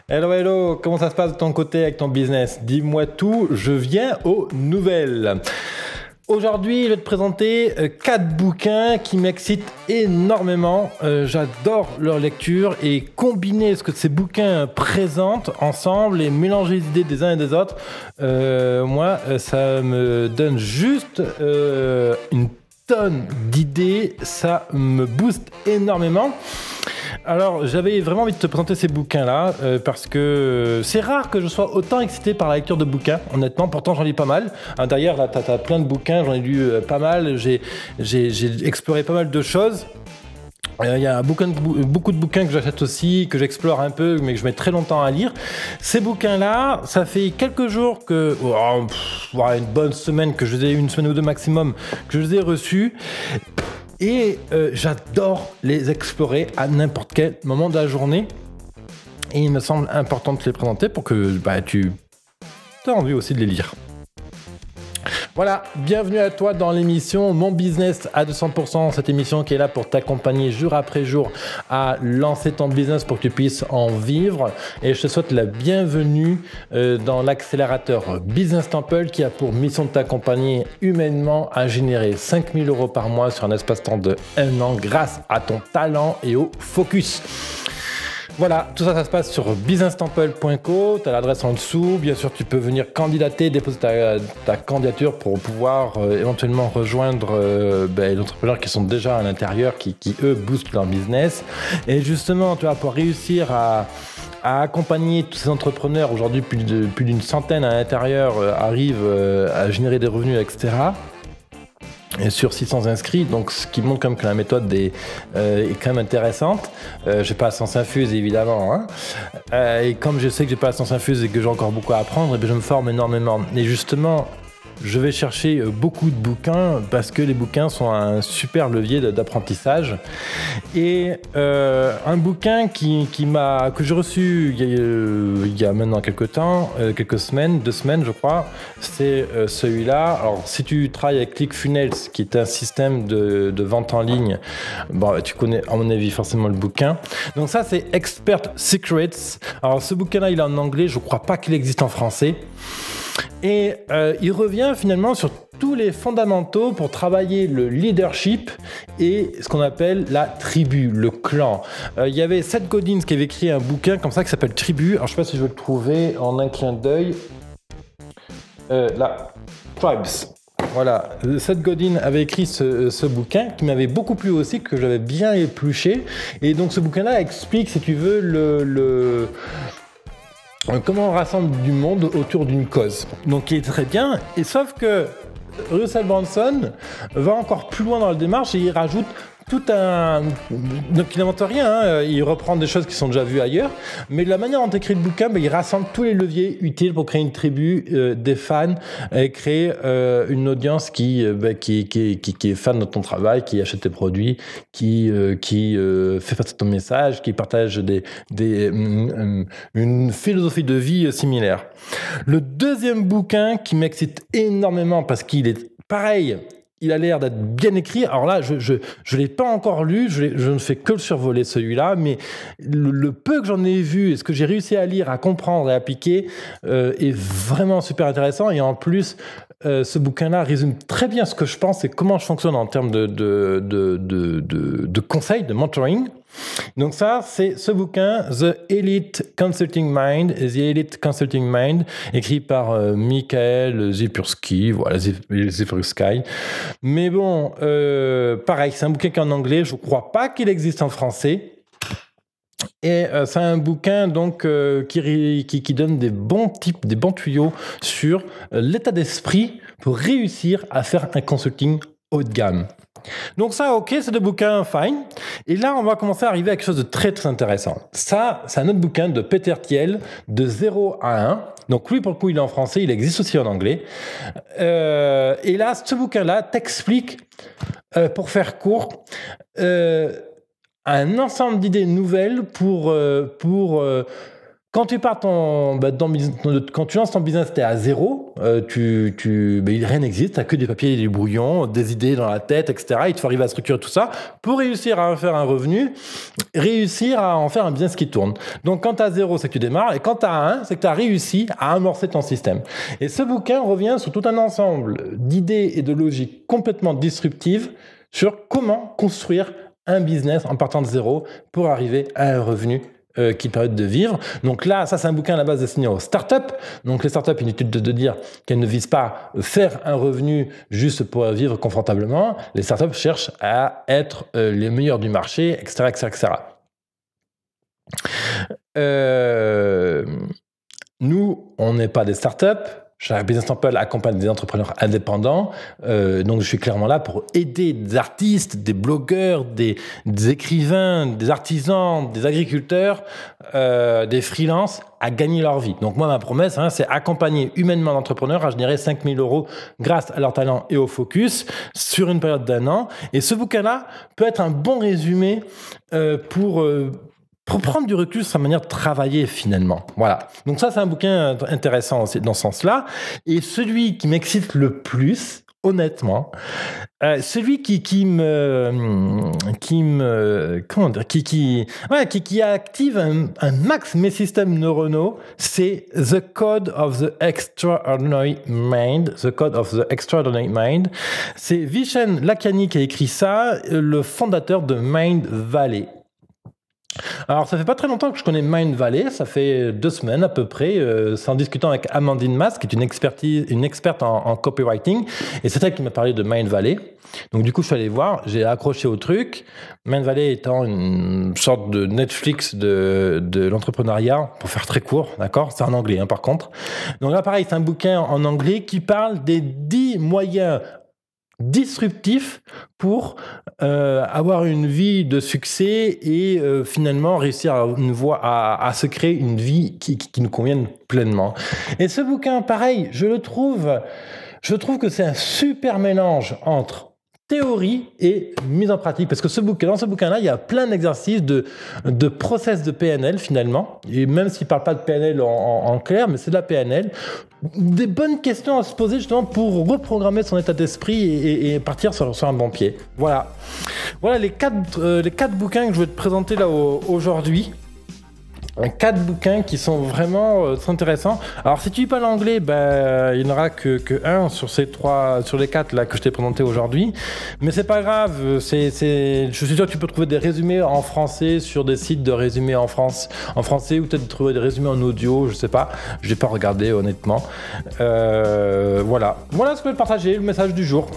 Hello, hello, comment ça se passe de ton côté avec ton business? Dis-moi tout, je viens aux nouvelles. Aujourd'hui, je vais te présenter 4 bouquins qui m'excitent énormément. J'adore leur lecture et combiner ce que ces bouquins présentent ensemble et mélanger les idées des uns et des autres, ça me donne juste une tonne d'idées, ça me booste énormément. Alors, j'avais vraiment envie de te présenter ces bouquins-là parce que c'est rare que je sois autant excité par la lecture de bouquins, honnêtement. Pourtant, j'en lis pas mal. D'ailleurs, là, t'as plein de bouquins, j'en ai lu pas mal. J'ai exploré pas mal de choses. Il y a beaucoup de bouquins que j'achète aussi, que j'explore un peu, mais que je mets très longtemps à lire. Ces bouquins-là, ça fait quelques jours une bonne semaine, que je les ai, une semaine ou deux maximum, que je les ai reçus. Et j'adore les explorer à n'importe quel moment de la journée. Et il me semble important de te les présenter pour que tu aies envie aussi de les lire. Voilà, bienvenue à toi dans l'émission Mon Business à 200%, cette émission qui est là pour t'accompagner jour après jour à lancer ton business pour que tu puisses en vivre. Et je te souhaite la bienvenue dans l'accélérateur Business Temple qui a pour mission de t'accompagner humainement à générer 5 000 € par mois sur un espace-temps de 1 an grâce à ton talent et au focus. Voilà, tout ça, ça se passe sur businesstemple.co, tu as l'adresse en dessous. Bien sûr, tu peux venir candidater, déposer ta candidature pour pouvoir éventuellement rejoindre les entrepreneurs qui sont déjà à l'intérieur, qui eux boostent leur business. Et justement, tu vas pouvoir réussir à accompagner tous ces entrepreneurs. Aujourd'hui, plus d'une centaine à l'intérieur arrivent à générer des revenus, etc. Et sur 600 inscrits, donc ce qui montre quand même que la méthode est quand même intéressante. J'ai pas la science infuse évidemment, hein. Et comme je sais que j'ai pas la science infuse et que j'ai encore beaucoup à apprendre, je me forme énormément. Et justement, je vais chercher beaucoup de bouquins parce que les bouquins sont un super levier d'apprentissage. Et un bouquin que j'ai reçu il y a maintenant quelques temps, quelques semaines, 2 semaines je crois, c'est celui-là. Alors si tu travailles avec ClickFunnels, qui est un système de vente en ligne, tu connais à mon avis forcément le bouquin. Donc ça c'est Expert Secrets. Alors ce bouquin-là il est en anglais, je crois pas qu'il existe en français. Et il revient finalement sur tous les fondamentaux pour travailler le leadership et ce qu'on appelle la tribu, le clan. Il y avait Seth Godin qui avait écrit un bouquin comme ça qui s'appelle Tribu. Alors je ne sais pas si je vais le trouver en un clin d'œil. Là, Tribes. Voilà, Seth Godin avait écrit ce bouquin qui m'avait beaucoup plu aussi, que j'avais bien épluché. Et donc ce bouquin-là explique, si tu veux, comment on rassemble du monde autour d'une cause. Donc il est très bien, et sauf que Russell Brunson va encore plus loin dans la démarche et il rajoute donc il n'invente rien, hein. Il reprend des choses qui sont déjà vues ailleurs, mais de la manière dont il écrit le bouquin, il rassemble tous les leviers utiles pour créer une tribu, des fans, et créer une audience qui est fan de ton travail, qui achète tes produits, qui fait passer ton message, qui partage une philosophie de vie similaire. Le deuxième bouquin qui m'excite énormément parce qu'il est pareil. Il a l'air d'être bien écrit. Alors là, je l'ai pas encore lu, je ne fais que le survoler celui-là, mais le peu que j'en ai vu et ce que j'ai réussi à lire, à comprendre et à appliquer est vraiment super intéressant. Et en plus, ce bouquin-là résume très bien ce que je pense et comment je fonctionne en termes de conseils, de mentoring. Donc ça, c'est ce bouquin, The Elite Consulting Mind, écrit par Michael Zipursky, voilà, Zipursky. Mais bon, pareil, c'est un bouquin qui est en anglais, je ne crois pas qu'il existe en français. Et c'est un bouquin donc qui donne des bons tips, des bons tuyaux sur l'état d'esprit pour réussir à faire un consulting haut de gamme. Donc ça, ok, c'est 2 bouquins fine. Et là, on va commencer à arriver à quelque chose de très très intéressant. Ça, c'est un autre bouquin de Peter Thiel, de 0 à 1. Donc lui, pour le coup, il est en français, il existe aussi en anglais. Et là, ce bouquin-là t'explique, pour faire court, un ensemble d'idées nouvelles pour Quand tu pars quand tu lances ton business, tu es à zéro, rien n'existe, tu n'as que des papiers et des brouillons, des idées dans la tête, etc. Il te faut arriver à structurer tout ça pour réussir à en faire un revenu, réussir à en faire un business qui tourne. Donc quand tu as zéro, c'est que tu démarres, et quand tu as un, c'est que tu as réussi à amorcer ton système. Et ce bouquin revient sur tout un ensemble d'idées et de logiques complètement disruptives sur comment construire un business en partant de zéro pour arriver à un revenu qui permettent de vivre. Donc là, ça c'est un bouquin à la base destiné aux startups. Donc les startups, inutile de dire qu'elles ne visent pas faire un revenu juste pour vivre confortablement. Les startups cherchent à être les meilleurs du marché, etc., etc., etc. Nous, on n'est pas des startups. Business Temple accompagne des entrepreneurs indépendants, donc je suis clairement là pour aider des artistes, des blogueurs, des écrivains, des artisans, des agriculteurs, des freelances à gagner leur vie. Donc moi, ma promesse, c'est accompagner humainement l'entrepreneur à générer 5 000 € grâce à leur talent et au focus sur une période d'1 an. Et ce bouquin-là peut être un bon résumé pour prendre du recul sur sa manière de travailler finalement. Voilà. Donc ça, c'est un bouquin intéressant aussi dans ce sens-là. Et celui qui m'excite le plus, honnêtement, celui qui active un max mes systèmes neuronaux, c'est The Code of the Extraordinary Mind. The Code of the Extraordinary Mind. C'est Vishen Lakhiani qui a écrit ça, le fondateur de Mindvalley. Alors, ça fait pas très longtemps que je connais Mindvalley, ça fait 2 semaines à peu près, c'est en discutant avec Amandine Mas, qui est une experte en copywriting, et c'est elle qui m'a parlé de Mindvalley. Donc du coup, je suis allé voir, j'ai accroché au truc. Mindvalley étant une sorte de Netflix de l'entrepreneuriat, pour faire très court, d'accord ? C'est en anglais, par contre. Donc là, pareil, c'est un bouquin en anglais qui parle des 10 moyens disruptif pour avoir une vie de succès et finalement réussir à se créer une vie qui nous convienne pleinement. Et ce bouquin, pareil, je trouve que c'est un super mélange entre théorie et mise en pratique, parce que dans ce bouquin-là, il y a plein d'exercices de process de PNL finalement, et même s'il ne parle pas de PNL en clair, mais c'est de la PNL, des bonnes questions à se poser justement pour reprogrammer son état d'esprit et partir sur un bon pied. Voilà les quatre bouquins que je vais te présenter là aujourd'hui. 4 bouquins qui sont vraiment très intéressants. Alors si tu lis pas l'anglais, il n'y en aura que un sur les 4 là que je t'ai présenté aujourd'hui. Mais c'est pas grave, je suis sûr que tu peux trouver des résumés en français sur des sites de résumés en français, ou peut-être trouver des résumés en audio, je sais pas. Je n'ai pas regardé honnêtement. Voilà ce que je vais te partager, le message du jour,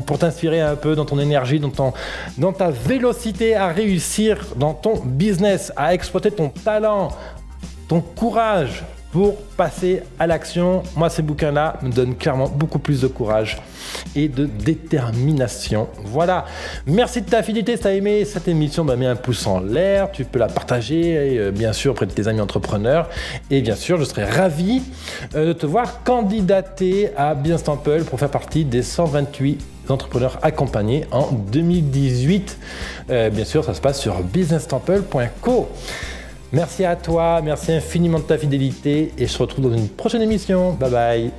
pour t'inspirer un peu dans ton énergie, dans ta vélocité à réussir dans ton business, à exploiter ton talent, ton courage pour passer à l'action. Moi, ces bouquins-là me donnent clairement beaucoup plus de courage et de détermination. Voilà. Merci de ta fidélité. Si tu as aimé cette émission, mets un pouce en l'air. Tu peux la partager, bien sûr, auprès de tes amis entrepreneurs. Et bien sûr, je serais ravi de te voir candidater à Business Temple pour faire partie des 128 entrepreneurs accompagnés en 2018. Bien sûr, ça se passe sur businesstemple.co. Merci à toi, merci infiniment de ta fidélité et je te retrouve dans une prochaine émission. Bye bye.